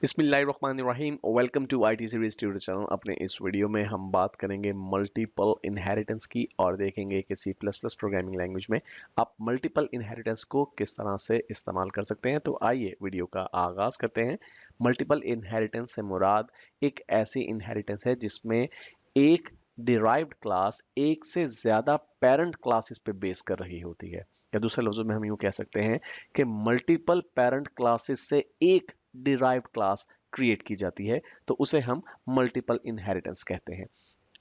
बिस्मिल्लाहिर्रहमानिर्रहीम। Welcome to IT series tutor channel. अपने इस वीडियो में हम बात करेंगे मल्टीपल इनहेरिटेंस की और देखेंगे कि C plus plus programming language में आप मल्टीपल इनहेरिटेंस को किस तरह से इस्तेमाल कर सकते हैं। तो आइए वीडियो का आगाज करते हैं। मल्टीपल इनहेरिटेंस से मुराद एक ऐसी इनहेरिटेंस है जिसमें एक डिराइव्ड क्लास एक से ज्यादा पेरेंट क्लासेस पे बेस कर रही होती है, या दूसरे लफ्जों में हम यूं कह सकते हैं कि मल्टीपल पेरेंट क्लासेस से एक डिराइव्ड क्लास क्रिएट की जाती है, तो उसे हम मल्टीपल इनहेरिटेंस कहते हैं।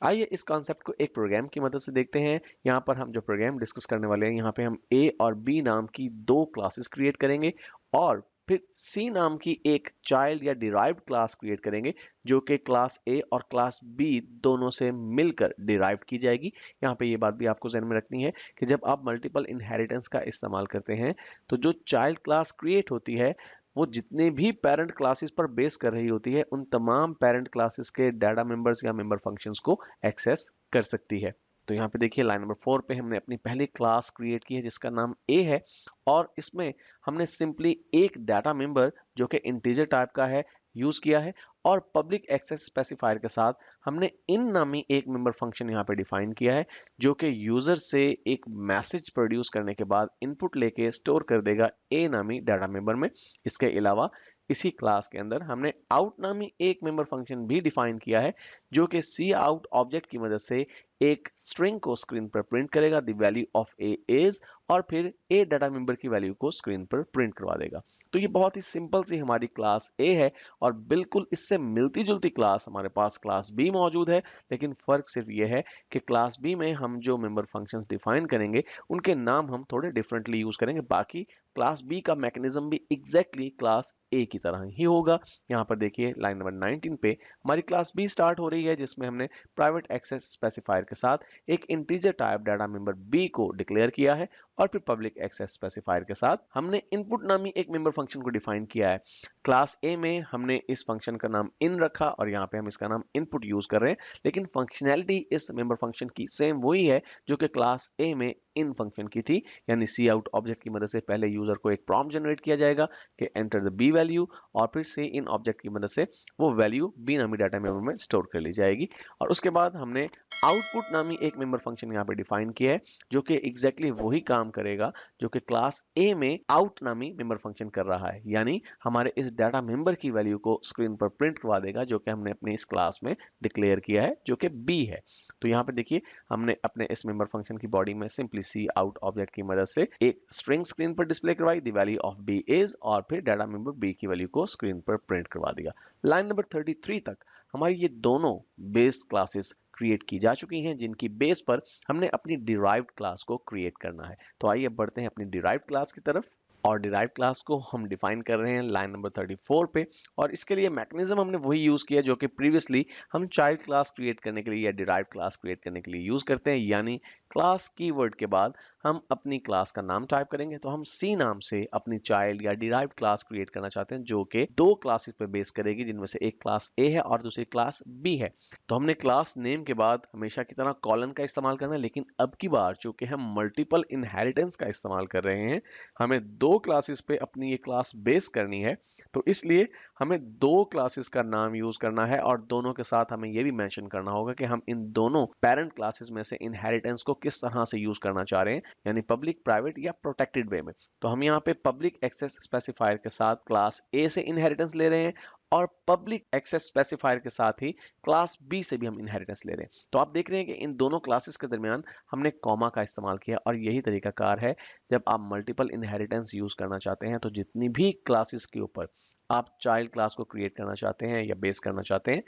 आइए इस कॉन्सेप्ट को एक प्रोग्राम की मदद से देखते हैं। यहाँ पर हम जो प्रोग्राम डिस्कस करने वाले हैं, यहाँ पे हम ए और बी नाम की दो क्लासेस क्रिएट करेंगे और फिर सी नाम की एक चाइल्ड या डिराइव्ड क्लास क्रिएट करेंगे जो कि क्लास ए और क्लास बी दोनों से मिलकर डिराइव की जाएगी। यहाँ पे ये बात भी आपको ध्यान में रखनी है कि जब आप मल्टीपल इनहेरिटेंस का इस्तेमाल करते हैं तो जो चाइल्ड क्लास क्रिएट होती है वो जितने भी पेरेंट क्लासेस पर बेस कर रही होती है उन तमाम पेरेंट क्लासेस के डाटा मेंबर्स या मेंबर फंक्शंस को एक्सेस कर सकती है। तो यहाँ पे देखिए लाइन नंबर 4 पे हमने अपनी पहली क्लास क्रिएट की है जिसका नाम ए है और इसमें हमने सिंपली एक डाटा मेंबर जो कि इंटीजर टाइप का है यूज किया है और पब्लिक एक्सेस स्पेसिफायर के साथ हमने इन नामी एक मेंबर फंक्शन यहाँ पे डिफाइन किया है जो कि यूजर से एक मैसेज प्रोड्यूस करने के बाद इनपुट लेके स्टोर कर देगा ए नामी डाटा मेंबर में। इसके अलावा इसी क्लास के अंदर हमने आउट नामी एक मेंबर फंक्शन भी डिफाइन किया है जो कि सी आउट ऑब्जेक्ट की मदद से एक स्ट्रिंग को स्क्रीन पर प्रिंट करेगा the value of A is, और फिर ए डाटा मेंबर की वैल्यू को स्क्रीन पर प्रिंट करवा देगा। तो ये बहुत ही सिंपल सी हमारी क्लास ए है और बिल्कुल इससे मिलती जुलती क्लास हमारे पास क्लास बी मौजूद है, लेकिन फर्क सिर्फ ये है कि क्लास बी में हम जो मेंबर फंक्शंस डिफाइन करेंगे उनके नाम हम थोड़े डिफरेंटली यूज करेंगे। बाकी क्लास बी का मैकेनिज्म भी एग्जैक्टली क्लास ए की तरह ही होगा। यहाँ पर देखिए लाइन नंबर 19 पे हमारी क्लास बी स्टार्ट हो रही है जिसमें हमने प्राइवेट एक्सेस स्पेसिफायर के साथ एक integer type data member b को डिक्लेयर किया है और फिर पब्लिक एक्सेस स्पेसिफायर के साथ हमने इनपुट नामी एक मेंबर फंक्शन को डिफाइन किया है। क्लास ए में हमने इस फंक्शन का नाम इन रखा और यहाँ पे हम इसका नाम इनपुट यूज कर रहे हैं, लेकिन फंक्शनैलिटी इस मेंबर फंक्शन की सेम वही है जो कि क्लास ए में इन फंक्शन की थी, यानी सी आउट ऑब्जेक्ट की मदद से पहले यूजर को एक प्रॉम्प्ट जनरेट किया जाएगा कि एंटर द बी वैल्यू और फिर से इन ऑब्जेक्ट की मदद से वो वैल्यू बी नामी डाटा मेंबर में स्टोर कर ली जाएगी। और उसके बाद हमने आउटपुट नामी एक मेंबर फंक्शन यहाँ पे डिफाइन किया है जो कि एग्जैक्टली वही काम करेगा जो कि क्लास ए में आउट नामी मेंबर फंक्शन कर रहा है, यानी हमारे इस डाटा मेंबर की वैल्यू को स्क्रीन पर प्रिंट करवा देगा जो कि हमने अपने इस क्लास में डिक्लेयर किया है जो कि बी है। तो यहाँ पे देखिए हमने अपने इस मेंबर फंक्शन की बॉडी में सिंपली सी आउट ऑब्जेक्ट की मदद से एक स्ट्रिंग स्क्रीन पर डिस्प्ले करवाई the value of b is, और फिर डाटा मेंबर बी की वैल्यू को स्क्रीन पर प्रिंट करवा देगा। लाइन नंबर 33 तक हमारी ये दोनों बेस क्लासेस क्रिएट की जा चुकी हैं जिनकी बेस पर हमने अपनी डिराइव्ड क्लास को क्रिएट करना है। तो आइए बढ़ते हैं अपनी डिराइव्ड क्लास की तरफ और डिराइव क्लास को हम डिफाइन कर रहे हैं लाइन नंबर 34 पे। और इसके लिए मैकेनिज्म हमने वही यूज किया जो कि प्रीवियसली हम चाइल्ड क्लास क्रिएट करने के लिए या डिराइव क्लास क्रिएट करने के लिए यूज करते हैं, यानी क्लास कीवर्ड के बाद हम अपनी क्लास का नाम टाइप करेंगे। तो हम सी नाम से अपनी चाइल्ड या डिराइव क्लास क्रिएट करना चाहते हैं जो कि दो क्लासेस पे बेस करेगी जिनमें से एक क्लास ए है और दूसरी क्लास बी है। तो हमने क्लास नेम के बाद हमेशा की तरह कॉलन का इस्तेमाल करना है, लेकिन अब की बार चूंकि हम मल्टीपल इनहेरिटेंस का इस्तेमाल कर रहे हैं, हमें दो क्लासेस पे अपनी ये क्लास बेस करनी है, तो इसलिए हमें दो क्लासेस का नाम यूज करना है और दोनों के साथ हमें ये भी मेंशन करना होगा कि हम इन दोनों पेरेंट क्लासेस में से इनहेरिटेंस को किस तरह से यूज करना चाह रहे हैं, यानी पब्लिक, प्राइवेट या प्रोटेक्टेड वे में। तो हम यहाँ पे पब्लिक एक्सेस स्पेसिफायर के साथ क्लास ए से इनहेरिटेंस ले रहे हैं और पब्लिक एक्सेस स्पेसिफायर के साथ ही क्लास बी से भी हम इनहेरिटेंस ले रहे हैं। तो आप देख रहे हैं कि इन दोनों क्लासेस के दरमियान हमने कॉमा का इस्तेमाल किया और यही तरीकाकार है जब आप मल्टीपल इनहेरिटेंस यूज करना चाहते हैं। तो जितनी भी क्लासेस के ऊपर आप चाइल्ड क्लास को क्रिएट करना चाहते हैं या बेस करना चाहते हैं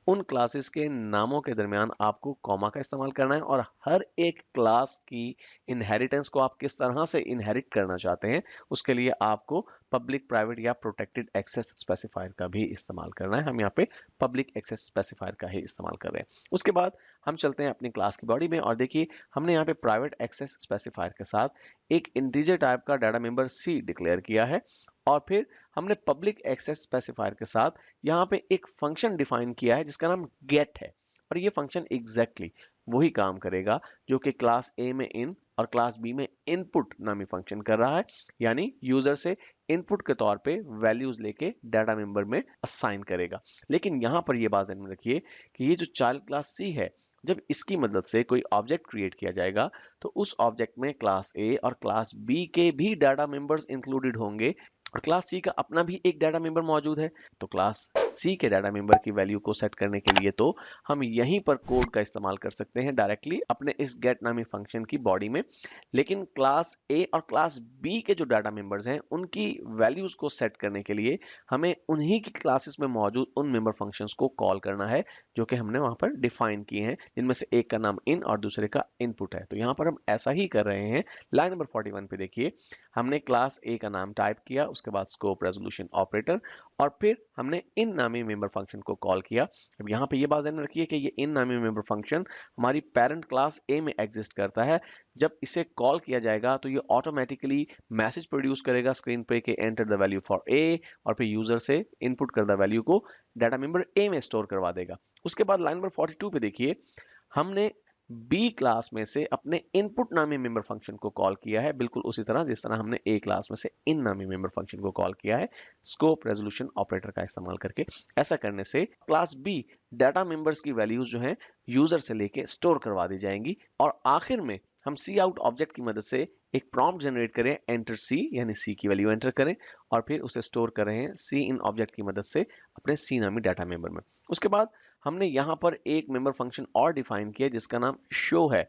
उन क्लासेस के नामों के दरमियान आपको कॉमा का इस्तेमाल करना है और हर एक क्लास की इनहेरिटेंस को आप किस तरह से इनहेरिट करना चाहते हैं उसके लिए आपको पब्लिक, प्राइवेट या प्रोटेक्टेड एक्सेस स्पेसिफायर का भी इस्तेमाल करना है। हम यहाँ पे पब्लिक एक्सेस स्पेसिफायर का ही इस्तेमाल कर रहे हैं। उसके बाद हम चलते हैं अपनी क्लास की बॉडी में और देखिए हमने यहाँ पे प्राइवेट एक्सेस स्पेसिफायर के साथ एक इंटीजर टाइप का डाटा मेंबर सी डिक्लेयर किया है और फिर हमने पब्लिक एक्सेस स्पेसिफायर के साथ यहाँ पे एक फंक्शन डिफाइन किया है जिसका नाम गेट है और ये फंक्शन एग्जैक्टली वही काम करेगा जो कि क्लास ए में इन और क्लास बी में इनपुट नामी फंक्शन कर रहा है, यानी यूजर से इनपुट के तौर पे वैल्यूज लेके डाटा मेंबर में असाइन करेगा। लेकिन यहाँ पर ये बात ध्यान में रखिए कि ये जो चाइल्ड क्लास सी है, जब इसकी मदद से कोई ऑब्जेक्ट क्रिएट किया जाएगा तो उस ऑब्जेक्ट में क्लास ए और क्लास बी के भी डाटा मेंबर्स इंक्लूडेड होंगे और क्लास सी का अपना भी एक डाटा मेंबर मौजूद है। तो क्लास सी के डाटा मेंबर की वैल्यू को सेट करने के लिए तो हम यहीं पर कोड का इस्तेमाल कर सकते हैं डायरेक्टली अपने इस गेट नामी फंक्शन की बॉडी में। लेकिन क्लास ए और क्लास बी के जो डाटा मेंबर्स हैं उनकी वैल्यूज को सेट करने के लिए हमें उन्हीं की क्लासेस में मौजूद उन मेंबर फंक्शंस को कॉल करना है जो कि हमने वहां पर डिफाइन किए हैं, जिनमें से एक का नाम इन और दूसरे का इनपुट है। तो यहाँ पर हम ऐसा ही कर रहे हैं। लाइन नंबर 41 पे देखिए, हमने क्लास ए का नाम टाइप किया, उसके बाद स्कोप रेजोल्यूशन ऑपरेटर, और फिर हमने इन नामी मेंबर फंक्शन को कॉल किया। अब यहाँ पे ये बात ध्यान रखिए कि ये इन नामी मेंबर फंक्शन हमारी पेरेंट क्लास ए में एग्जिस्ट करता है। जब इसे कॉल किया जाएगा तो ये ऑटोमेटिकली मैसेज प्रोड्यूस करेगा स्क्रीन पे कि enter the value for a, और फिर यूजर से इनपुट करदा वैल्यू को डाटा मेंबर ए में स्टोर करवा देगा। उसके बाद लाइन नंबर 42 पे देखिए, हमने बी क्लास में से अपने इनपुट नामी मेंबर फंक्शन को कॉल किया है, बिल्कुल उसी तरह जिस तरह हमने ए क्लास में से इन नामी मेंबर फंक्शन को कॉल किया है, स्कोप रेजोल्यूशन ऑपरेटर का इस्तेमाल करके। ऐसा करने से क्लास बी डाटा मेंबर्स की वैल्यूज जो हैं यूजर से लेके स्टोर करवा दी जाएंगी। और आखिर में हम सी आउट ऑब्जेक्ट की मदद से एक प्रॉम्प्ट जनरेट करें, एंटर सी, यानी सी की वैल्यू एंटर करें और फिर उसे स्टोर कर रहे हैं सी इन ऑब्जेक्ट की मदद से अपने सी नामी डाटा मेंबर में। उसके बाद हमने यहाँ पर एक मेंबर फंक्शन और डिफाइन किया जिसका नाम शो है।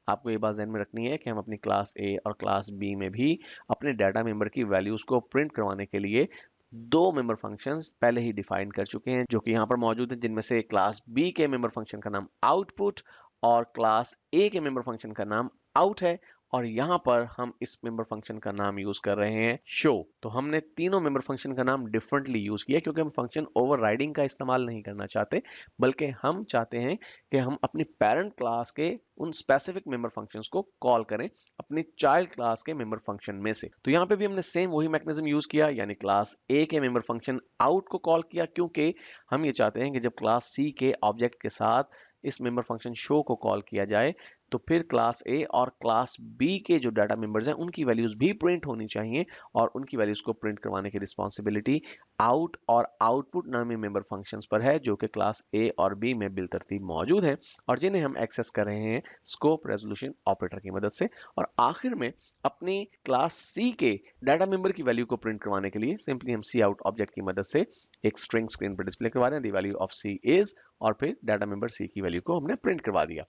आपको ये बात ध्यान में रखनी है कि हम अपनी क्लास ए और क्लास बी में भी अपने डाटा मेंबर की वैल्यूज को प्रिंट करवाने के लिए दो मेंबर फंक्शंस पहले ही डिफाइन कर चुके हैं जो कि यहाँ पर मौजूद है, जिनमें से क्लास बी के मेंबर फंक्शन का नाम आउटपुट और क्लास ए के मेंबर फंक्शन का नाम आउट है, और यहाँ पर हम इस मेंबर फंक्शन का नाम यूज कर रहे हैं शो। तो हमने तीनों मेंबर फंक्शन का नाम डिफरेंटली यूज किया क्योंकि हम फंक्शन ओवरराइडिंग का इस्तेमाल नहीं करना चाहते, बल्कि हम चाहते हैं कि हम अपनी पेरेंट क्लास के उन स्पेसिफिक मेंबर फंक्शंस को कॉल करें अपनी चाइल्ड क्लास के मेंबर फंक्शन में से। तो यहाँ पे भी हमने सेम वही मैकेनिज्म यूज किया, यानी क्लास ए के मेंबर फंक्शन आउट को कॉल किया, क्योंकि हम ये चाहते हैं कि जब क्लास सी के ऑब्जेक्ट के साथ इस मेंबर फंक्शन शो को कॉल किया जाए तो फिर क्लास ए और क्लास बी के जो डाटा मेंबर्स हैं उनकी वैल्यूज भी प्रिंट होनी चाहिए, और उनकी वैल्यूज को प्रिंट करवाने की रिस्पॉन्सिबिलिटी आउट और आउटपुट नामी मेंबर फंक्शंस पर है जो कि क्लास ए और बी में बिलतरतीब मौजूद है और जिन्हें हम एक्सेस कर रहे हैं स्कोप रेजोल्यूशन ऑपरेटर की मदद से। और आखिर में अपनी क्लास सी के डाटा मेंबर की वैल्यू को प्रिंट करवाने के लिए सिंपली हम सी आउट ऑब्जेक्ट की मदद से एक स्ट्रिंग स्क्रीन पर डिस्प्ले करवा रहे हैं, the value of C is, और फिर डाटा मेंबर सी की वैल्यू को हमने प्रिंट करवा दिया।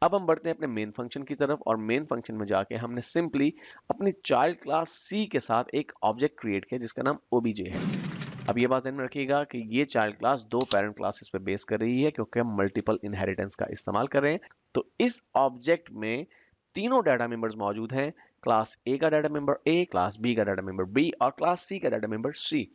अब हम बढ़ते हैं अपने मेन फंक्शन की तरफ, और मेन फंक्शन में जाके हमने सिंपली अपनी चाइल्ड क्लास सी के साथ एक ऑब्जेक्ट क्रिएट किया जिसका नाम ओबीजे है। अब ये बात ध्यान में रखिएगा कि ये चाइल्ड क्लास दो पेरेंट क्लासेस पे बेस कर रही है क्योंकि हम मल्टीपल इनहेरिटेंस का इस्तेमाल कर रहे हैं। तो इस ऑब्जेक्ट में तीनों डाटा मेंबर्स मौजूद हैं, क्लास ए का data member A, class B का डाटा मेंबर बी और क्लास सी का डाटा मेंबर सी।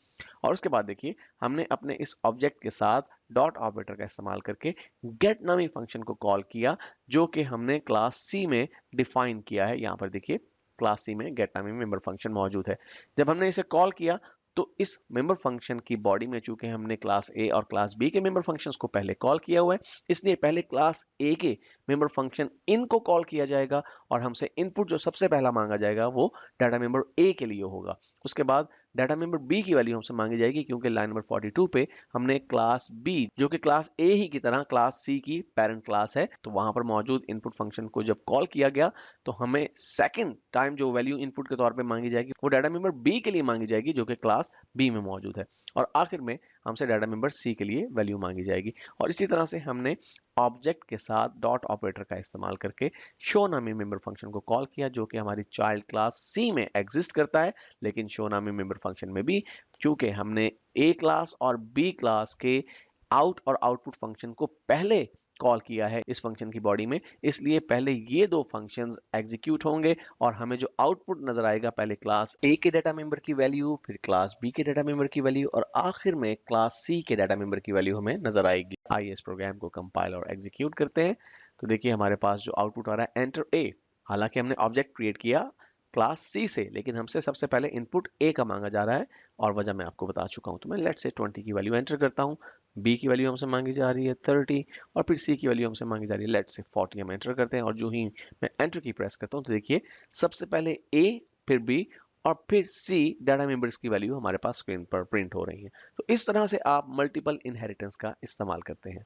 और उसके बाद देखिए हमने अपने इस ऑब्जेक्ट के साथ डॉट ऑपरेटर का इस्तेमाल करके गेट नामी फंक्शन को कॉल किया जो कि हमने क्लास सी में डिफाइन किया है। यहाँ पर देखिए क्लास सी में गेट नामी मेंबर फंक्शन मौजूद है। जब हमने इसे कॉल किया तो इस मेंबर फंक्शन की बॉडी में चूंकि हमने क्लास ए और क्लास बी के मेंबर फंक्शंस को पहले कॉल किया हुआ है, इसलिए पहले क्लास ए के मेंबर फंक्शन इन को कॉल किया जाएगा और हमसे इनपुट जो सबसे पहला मांगा जाएगा वो डाटा मेंबर ए के लिए होगा। उसके बाद डाटा मेंबर बी की वैल्यू हमसे मांगी जाएगी क्योंकि लाइन नंबर 42 पे हमने क्लास बी जो कि क्लास ए ही की तरह क्लास सी की पेरेंट क्लास है, तो वहां पर मौजूद इनपुट फंक्शन को जब कॉल किया गया तो हमें सेकंड टाइम जो वैल्यू इनपुट के तौर पे मांगी जाएगी वो डाटा मेंबर बी के लिए मांगी जाएगी जो कि क्लास बी में मौजूद है, और आखिर में हमसे डाटा मेंबर सी के लिए वैल्यू मांगी जाएगी। और इसी तरह से हमने ऑब्जेक्ट के साथ डॉट ऑपरेटर का इस्तेमाल करके शो नामी मेंबर फंक्शन को कॉल किया जो कि हमारी चाइल्ड क्लास सी में एग्जिस्ट करता है, लेकिन शो नामी मेंबर फंक्शन में भी चूंकि हमने ए क्लास और बी क्लास के आउट और आउटपुट फंक्शन को पहले कॉल किया है इस फंक्शन की बॉडी में, इसलिए पहले ये दो फंक्शंस एग्जीक्यूट होंगे और हमें जो आउटपुट नजर आएगा पहले क्लास ए के डाटा मेंबर की वैल्यू, फिर क्लास बी के डाटा मेंबर की वैल्यू और आखिर में क्लास सी के डाटा मेंबर की वैल्यू हमें नजर आएगी। आइए इस प्रोग्राम को कंपाइल और एग्जीक्यूट करते हैं। तो देखिए हमारे पास जो आउटपुट आ रहा है एंटर ए, हालांकि हमने ऑब्जेक्ट क्रिएट किया क्लास सी से, लेकिन हमसे सबसे पहले इनपुट ए का मांगा जा रहा है और वजह मैं आपको बता चुका हूं। तो मैं लेट्स से 20 की वैल्यू एंटर करता हूं बी की वैल्यू हमसे मांगी जा रही है 30 और फिर सी की वैल्यू हमसे मांगी जा रही है लेट्स से 40। हम एंटर करते हैं और जो ही मैं एंटर की प्रेस करता हूँ तो देखिए सबसे पहले ए, फिर बी और फिर सी डाटा मेंबर्स की वैल्यू हमारे पास स्क्रीन पर प्रिंट हो रही है। तो इस तरह से आप मल्टीपल इनहेरिटेंस का इस्तेमाल करते हैं।